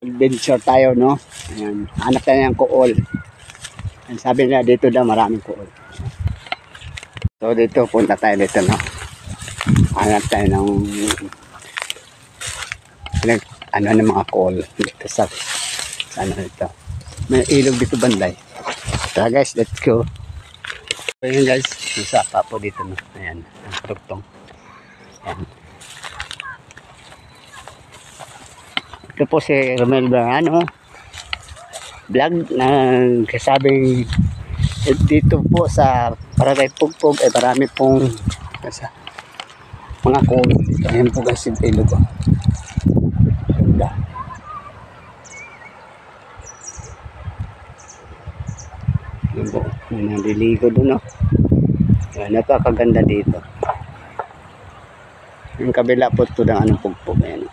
Adventure tayo, no? Ayan. Hanap tayo ng kuol. Ayan, sabi nila dito daw maraming kuol. So dito, punta tayo dito, no? Hanap tayo ng ano ng mga kuol dito sa ano dito. May ilog dito banday. Tara guys, let's go. So yun guys, isa pa po dito, no? Ayan, ang tugtong. Ayan. Ito po si Romel Bangano vlog na kasabing dito po sa Barangay Pugpog ay marami pong mga kuol. Ayan po guys yung ilog. Ganda. Ayan po, may naliligo doon, no? Ayan, napakaganda dito. Yung kabila po ito ng anong Pugpog. Ayan.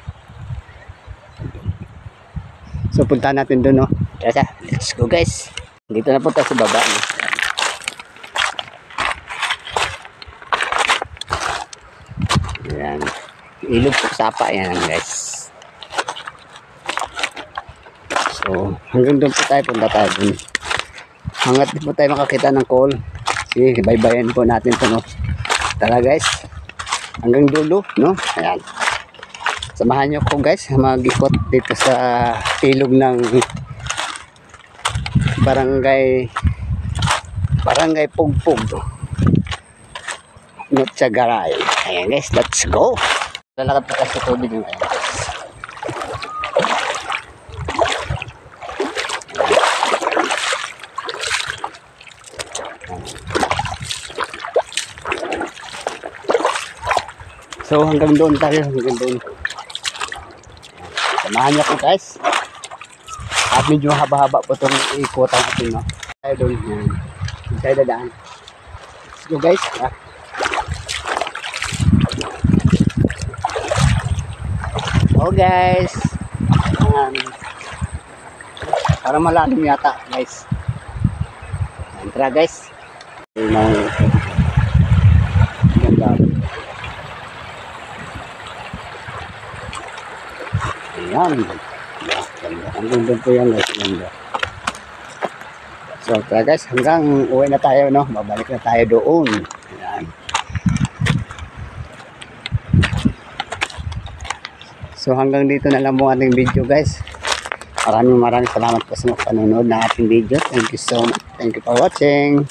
So punta natin doon, no? Tara, let's go guys. Dito na po tayo sa baba, no? Ayan. Ilog po sapa yan guys. So hanggang doon po tayo, punta tayo doon. Hanggat po tayo makakita ng call. Sige, baybayan po natin ito, no? Tara guys. Hanggang dulo, no? Ayan. Samahan nyo ko guys, mag-ikot dito sa ilog ng Barangay Pugpog, Notsagaray. Ayan guys, let's go. Lalakad pa tayo sa tubig ng ayan guys. So hanggang doon tayo, hanggang doon. Samahan niyo ko guys. At medyo haba-haba po itong ikutan natin, no? Tayo doon. Tayo dadaan. Let's go guys. Oh guys. Parang malalim yata guys. Tara guys. Ayan. Ang ganda po yan guys. So tara guys, hanggang uwi na tayo, no? Babalik na tayo doon. Ayan. So hanggang dito na lang po ating video guys. Maraming salamat po sa panonood ng ating video. Thank you so much. Thank you for watching.